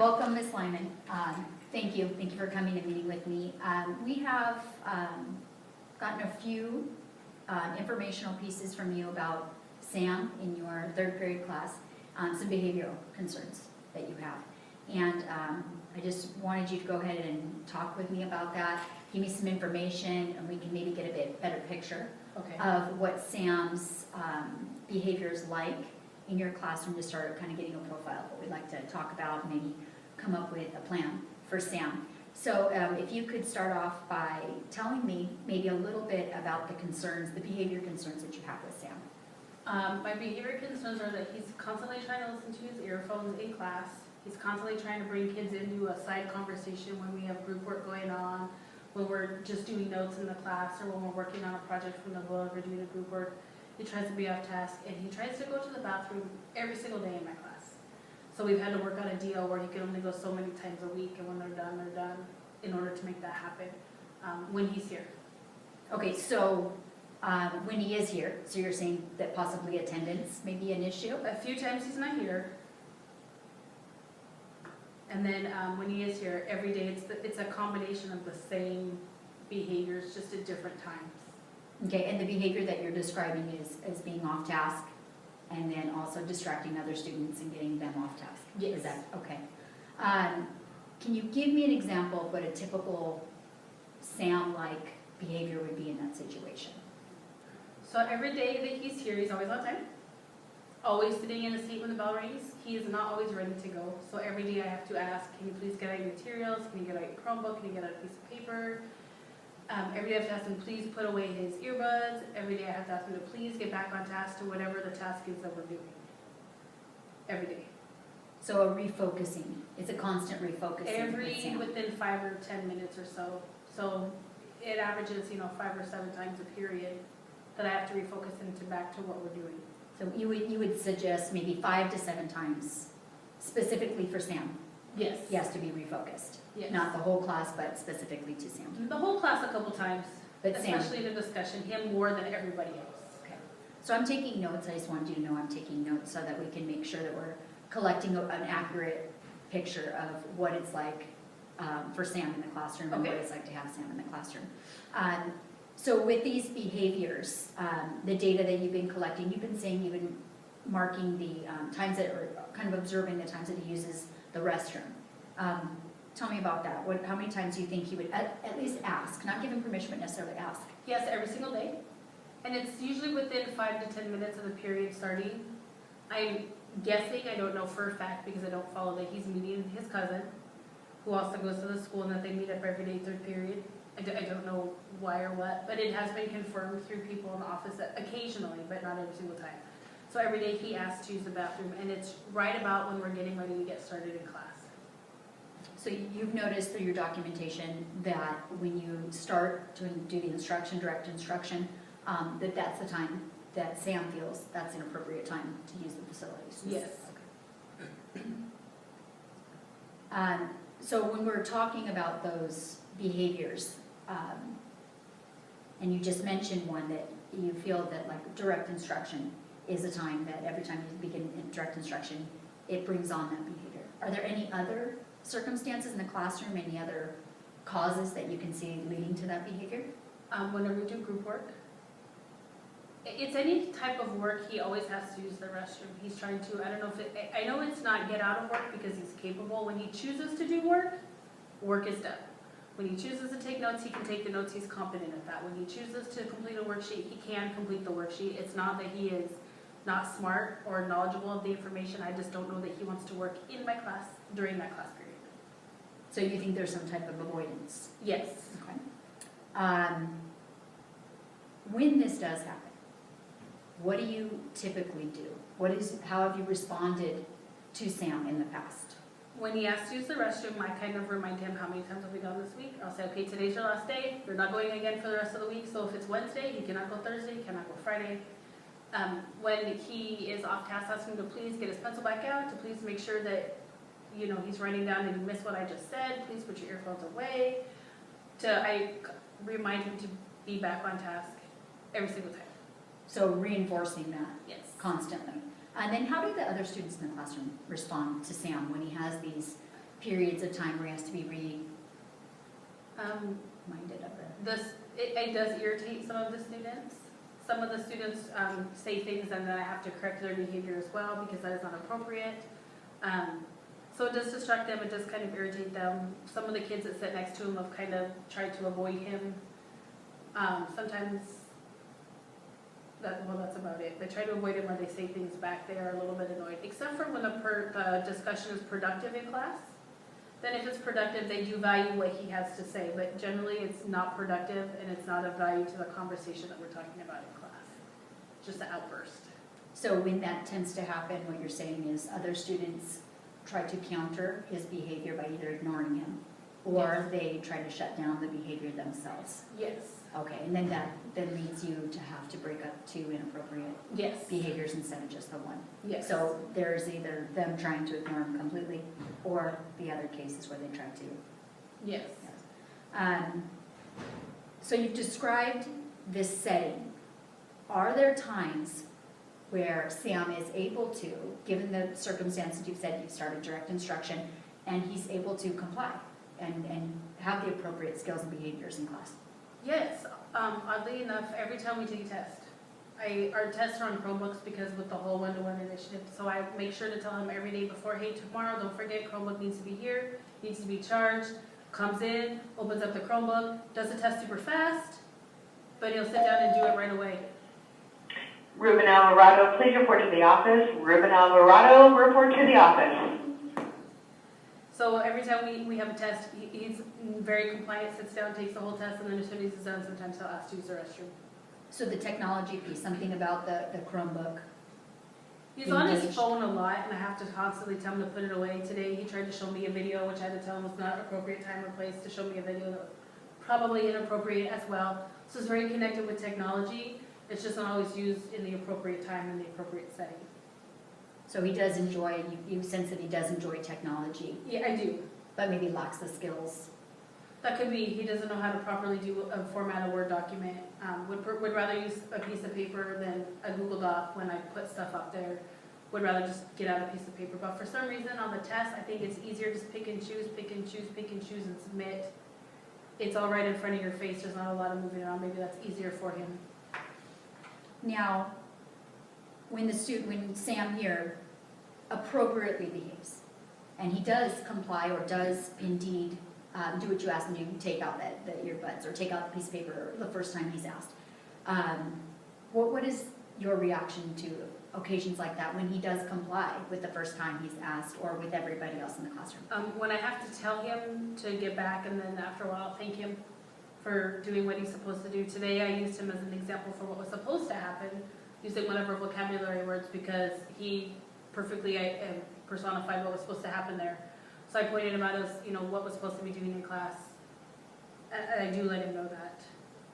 Welcome, Ms. Lyman. Thank you for coming and meeting with me. We have gotten a few informational pieces from you about Sam in your third period class, some behavioral concerns that you have. And I just wanted you to go ahead and talk with me about that, give me some information, and we can maybe get a bit better picture of what Sam's behavior is like in your classroom to start kind of getting a profile of what we'd like to talk about, and maybe come up with a plan for Sam. So if you could start off by telling me maybe a little bit about the concerns, the behavior concerns that you have with Sam. My behavior concerns are that he's constantly trying to listen to his earphones in class. He's constantly trying to bring kids into a side conversation when we have group work going on, when we're just doing notes in the class, or when we're working on a project from the book or doing a group work. He tries to be off task, and he tries to go to the bathroom every single day in my class. So we've had to work on a deal where he can only go so many times a week, and when they're done, in order to make that happen when he's here. Okay, so when he is here, so you're saying that possibly attendance may be an issue? A few times he's not here. And then when he is here, every day it's a combination of the same behaviors, just at different times. Okay, and the behavior that you're describing is being off task, and then also distracting other students and getting them off task? Yes. Is that, okay. Can you give me an example of what a typical Sam-like behavior would be in that situation? So every day that he's here, he's always on time. Always sitting in the seat when the bell rings. He is not always ready to go. So every day I have to ask, can you please get out your materials? Can you get out your Chromebook? Can you get out a piece of paper? Every day I have to ask him, please put away his earbuds. Every day I have to ask him to please get back on task to whatever the task is that we're doing. Every day. So a refocusing, it's a constant refocusing. Within 5 or 10 minutes or so. So it averages, 5 or 7 times a period that I have to refocus into back to what we're doing. So you would suggest maybe 5 to 7 times specifically for Sam? Yes. He has to be refocused? Yes. Not the whole class, but specifically to Sam? The whole class a couple times, But especially Sam. in a discussion, him more than everybody else. Okay. So I'm taking notes. I just wanted you to know I'm taking notes so that we can make sure that we're collecting an accurate picture of what it's like for Sam in the classroom and what it's like to have Sam in the classroom. So with these behaviors, the data that you've been collecting, you've been saying you've been marking the times that, or kind of observing the times that he uses the restroom. Tell me about that. How many times do you think he would at least ask, not give him permission, but necessarily ask? Yes, every single day. And it's usually within 5 to 10 minutes of the period starting. I'm guessing, I don't know for a fact because I don't follow that he's meeting his cousin, who also goes to the school, and that they meet up every day, third period. I don't know why or what, but it has been confirmed through people in the office that occasionally, but not every single time. So every day he asks to use the bathroom, and it's right about when we're getting ready to get started in class. So you've noticed through your documentation that when you start to do the instruction, direct instruction, that's the time that Sam feels that's an appropriate time to use the facilities? Yes. Okay. So when we're talking about those behaviors, and you just mentioned one that you feel that like direct instruction is a time that every time you begin direct instruction, it brings on that behavior. Are there any other circumstances in the classroom, any other causes that you can see leading to that behavior? Whenever we do group work, it's any type of work, he always has to use the restroom. He's trying to, I know it's not get out of work because he's capable. When he chooses to do work, work is done. When he chooses to take notes, he can take the notes, he's competent at that. When he chooses to complete a worksheet, he can complete the worksheet. It's not that he is not smart or knowledgeable of the information, I just don't know that he wants to work in my class during that class period. So you think there's some type of avoidance? Yes. Okay. When this does happen, what do you typically do? How have you responded to Sam in the past? When he asks to use the restroom, I kind of remind him how many times have we gone this week. I'll say, okay, today's your last day. You're not going again for the rest of the week. So if it's Wednesday, he cannot go Thursday, he cannot go Friday. When he is off task, ask him to please get his pencil back out, to please make sure that he's writing down and you missed what I just said. Please put your earphones away. I remind him to be back on task every single time. So reinforcing that. Yes. Constantly. And then how do the other students in the classroom respond to Sam when he has these periods of time where he has to be reminded of it? It does irritate some of the students. Some of the students say things and then I have to correct their behavior as well because that is not appropriate. So it does distract them, it does kind of irritate them. Some of the kids that sit next to him have kind of tried to avoid him. Sometimes, that's about it. They try to avoid him when they say things back. They are a little bit annoyed, except for when the discussion is productive in class. Then if it's productive, they do value what he has to say, but generally it's not productive and it's not of value to the conversation that we're talking about in class. Just an outburst. So when that tends to happen, what you're saying is other students try to counter his behavior by either ignoring him or they try to shut down the behavior themselves. Yes. Okay, and then that then leads you to have to break up two inappropriate behaviors instead of just the one. Yes. So there's either them trying to ignore him completely or the other cases where they try to. Yes. So you've described this setting. Are there times where Sam is able to, given the circumstances you've said, you've started direct instruction, and he's able to comply and have the appropriate skills and behaviors in class? Yes. Oddly enough, every time we take a test, our tests are on Chromebooks because with the whole one-to-one initiative, so I make sure to tell him every day before, hey, tomorrow, don't forget, Chromebook needs to be here, needs to be charged, comes in, opens up the Chromebook, does the test super fast, but he'll sit down and do it right away. Ruben Alvarado, please report to the office. Ruben Alvarado, report to the office. So every time we have a test, he's very compliant, sits down, takes the whole test, and then as soon as he's done, sometimes he'll ask to use the restroom. So the technology piece, something about the Chromebook. He's on his phone a lot, and I have to constantly tell him to put it away. Today, he tried to show me a video, which I had to tell him was not appropriate time or place to show me a video that was probably inappropriate as well. So it's very connected with technology. It's just not always used in the appropriate time and the appropriate setting. So he does enjoy, you sense that he does enjoy technology. Yeah, I do. But maybe lacks the skills. That could be he doesn't know how to properly format a Word document. Would rather use a piece of paper than a Google Doc when I put stuff up there. Would rather just get out a piece of paper. But for some reason on the test, I think it's easier just pick and choose, pick and choose, pick and choose, and submit. It's all right in front of your face. There's not a lot of moving around. Maybe that's easier for him. Now, when Sam here appropriately behaves, and he does comply or does indeed do what you ask him to, take out the earbuds or take out the piece of paper the first time he's asked, what is your reaction to occasions like that when he does comply with the first time he's asked or with everybody else in the classroom? When I have to tell him to get back and then after a while thank him for doing what he's supposed to do. Today I used him as an example for what was supposed to happen, using whatever vocabulary words because he perfectly personified what was supposed to happen there. So I pointed him out as, what was supposed to be doing in class. And I do let him know that.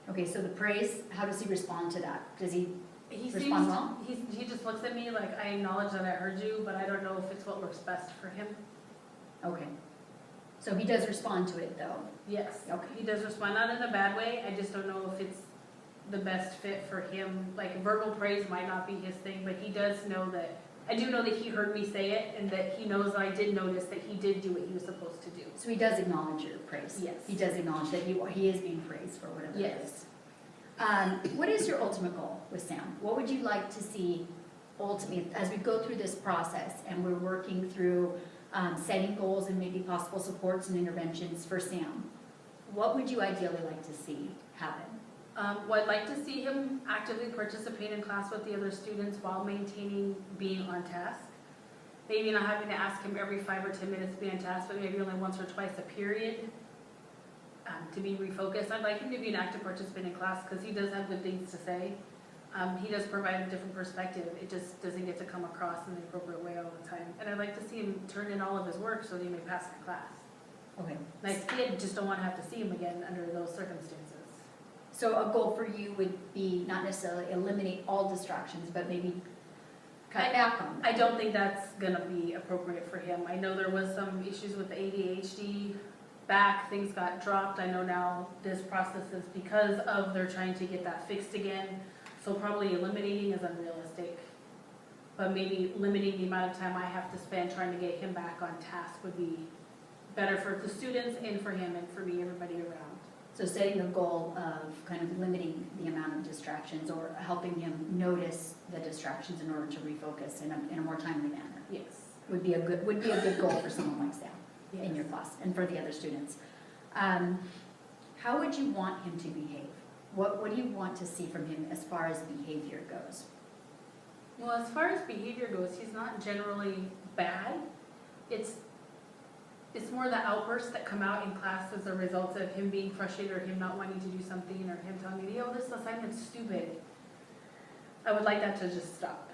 Okay, so the praise, how does he respond to that? Does he respond seems, well? He just looks at me like, I acknowledge that I heard you, but I don't know if it's what works best for him. Okay. So he does respond to it, though? Yes. Okay. He does respond, not in a bad way. I just don't know if it's the best fit for him. Like, verbal praise might not be his thing, but he does know that, I do know that he heard me say it, and that he knows that I did notice that he did do what he was supposed to do. So he does acknowledge your praise? Yes. He does acknowledge that he is being praised for whatever it is? What is your ultimate goal with Sam? What would you like to see ultimately, as we go through this process and we're working through setting goals and maybe possible supports and interventions for Sam? What would you ideally like to see happen? Well, I'd like to see him actively participate in class with the other students while maintaining being on task. Maybe not having to ask him every 5 or 10 minutes to be on task, but maybe only once or twice a period to be refocused. I'd like him to be an active participant in class because he does have good things to say. He does provide a different perspective. It just doesn't get to come across in the appropriate way all the time. And I'd like to see him turn in all of his work so that he may pass the class. Okay. Nice kid, just don't want to have to see him again under those circumstances. So a goal for you would be not necessarily eliminate all distractions, but maybe cut back on them. I don't think that's going to be appropriate for him. I know there was some issues with the ADHD back, things got dropped. I know now this process is because of they're trying to get that fixed again. So probably eliminating is unrealistic. But maybe limiting the amount of time I have to spend trying to get him back on task would be better for the students and for him and for me, everybody around. So setting a goal of kind of limiting the amount of distractions or helping him notice the distractions in order to refocus in a more timely manner Yes. would be a good goal for someone like Sam in your class and for the other students. How would you want him to behave? What do you want to see from him as far as behavior goes? Well, as far as behavior goes, he's not generally bad. It's more the outbursts that come out in class as a result of him being frustrated or him not wanting to do something or him telling me, oh, this assignment's stupid. I would like that to just stop.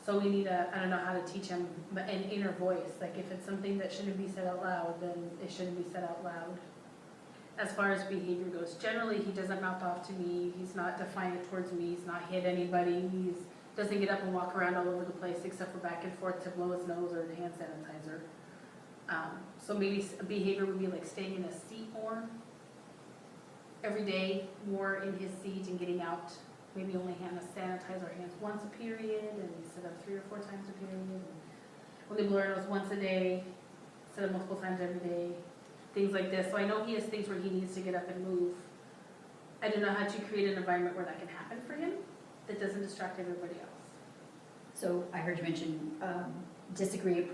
So we need I don't know how to teach him an inner voice. Like if it's something that shouldn't be said out loud, then it shouldn't be said out loud. As far as behavior goes, generally he doesn't mouth off to me. He's not defiant towards me. He's not hit anybody. He doesn't get up and walk around all over the place except for back and forth to blow his nose or hand sanitizer. So maybe behavior would be like staying in a seat more every day, more in his seat and getting out. Maybe only sanitize our hands once a period and instead of 3 or 4 times a period. And only blow our nose once a day instead of multiple times every day. Things like this. So I know he has things where he needs to get up and move. I don't know how to create an environment where that can happen for him that doesn't distract everybody else. So I heard you mention disagree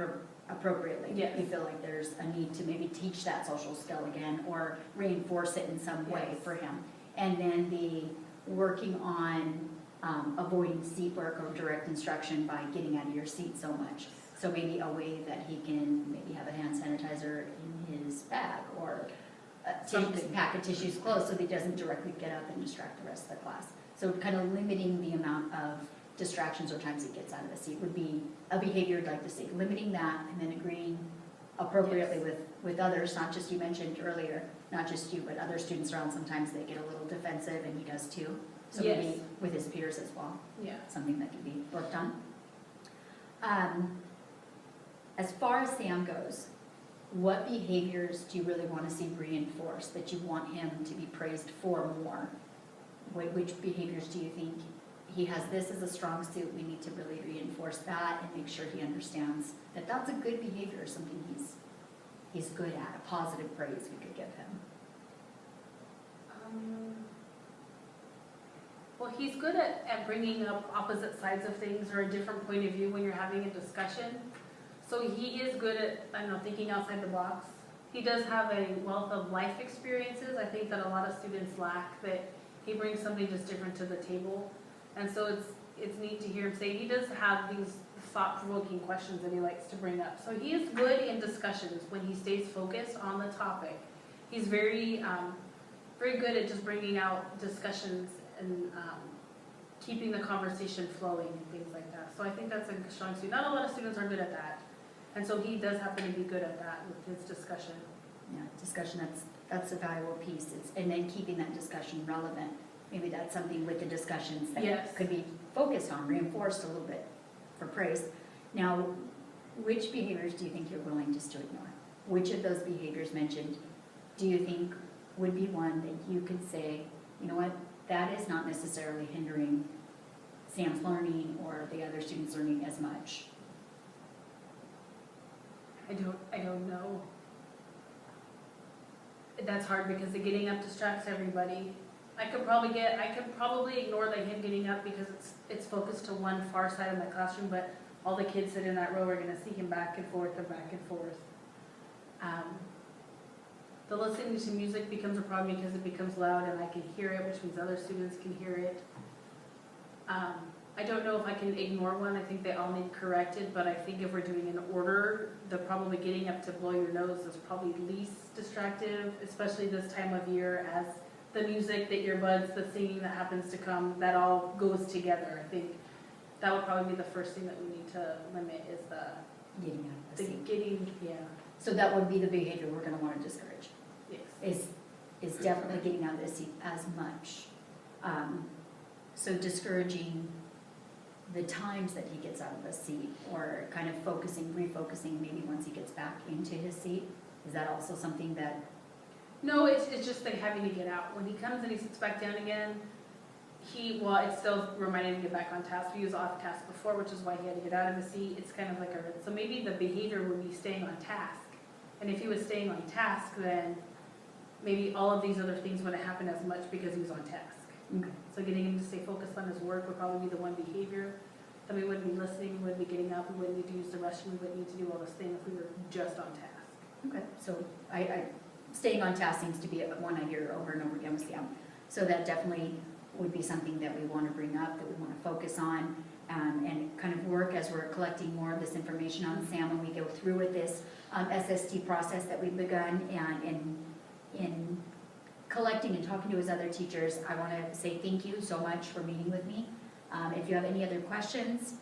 appropriately. Yes. You feel like there's a need to maybe teach that social skill again or reinforce it in some way Yes. for him. And then the working on avoiding seat work or direct instruction by getting out of your seat so much. So maybe a way that he can maybe have a hand sanitizer in his bag or a pack of tissues close so that he doesn't directly get up and distract the rest of the class. So kind of limiting the amount of distractions or times he gets out of the seat would be a behavior I'd like to see. Limiting that and then agreeing appropriately with others, not just you mentioned earlier, not just you, but other students around. Sometimes they get a little defensive and he does too. So Yes. maybe with his peers as well. Yeah. Something that can be worked on. As far as Sam goes, what behaviors do you really want to see reinforced that you want him to be praised for more? Which behaviors do you think he has this as a strong suit? We need to really reinforce that and make sure he understands that that's a good behavior, something he's good at, a positive praise we could give him. Well, he's good at bringing up opposite sides of things or a different point of view when you're having a discussion. So he is good at, I don't know, thinking outside the box. He does have a wealth of life experiences, I think, that a lot of students lack, that he brings something just different to the table. And so it's neat to hear him say he does have these thought-provoking questions that he likes to bring up. So he is good in discussions when he stays focused on the topic. He's very, very good at just bringing out discussions and keeping the conversation flowing and things like that. So I think that's a strong suit. Not a lot of students are good at that. And so he does happen to be good at that with his discussion. Yeah, discussion, that's a valuable piece. And then keeping that discussion relevant. Maybe that's something with the discussions that Yes. could be focused on, reinforced a little bit for praise. Now, which behaviors do you think you're willing just to ignore? Which of those behaviors mentioned do you think would be one that you could say, you know what, that is not necessarily hindering Sam's learning or the other students' learning as much? I don't know. That's hard because the getting up distracts everybody. I could probably ignore the him getting up because it's focused to one far side of my classroom, but all the kids sit in that row are gonna see him back and forth and back and forth. The listening to music becomes a problem because it becomes loud and I can hear it, which means other students can hear it. I don't know if I can ignore one. I think they all need corrected, but I think if we're doing an order, the probably getting up to blow your nose is probably least distractive, especially this time of year as the music, the earbuds, the singing that happens to come, that all goes together. I think that would probably be the first thing that we need to limit is Getting out of the seat. getting, yeah, So that would be the behavior we're going to want to discourage. yes. Is definitely getting out of the seat as much. So discouraging the times that he gets out of the seat or kind of refocusing maybe once he gets back into his seat. Is that also something that? No, it's just like having to get out. When he comes and he sits back down again, it's still reminding him to get back on task. He was off task before, which is why he had to get out of the seat. It's kind of like so maybe the behavior would be staying on task And if he was staying on task, then maybe all of these other things wouldn't happen as much because he was on task. Okay. So getting him to stay focused on his work would probably be the one behavior that we wouldn't be listening, we wouldn't be getting up, we wouldn't need to use the restroom, we wouldn't need to do all this thing if we were just on task. Okay, so staying on task seems to be one I hear over and over again with Sam. So that definitely would be something that we want to bring up, that we want to focus on, and kind of work as we're collecting more of this information on Sam when we go through with this SST process that we've begun, and in collecting and talking to his other teachers. I want to say thank you so much for meeting with me. If you have any other questions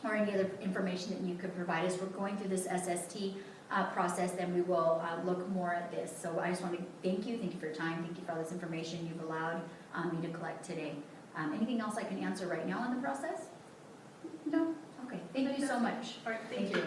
or any other information that you could provide us, we're going through this SST process, then we will look more at this. So I just want to thank you for your time, thank you for all this information you've allowed me to collect today. Anything else I can answer right now on the process? No? Okay, thank you so much. All right, thank you.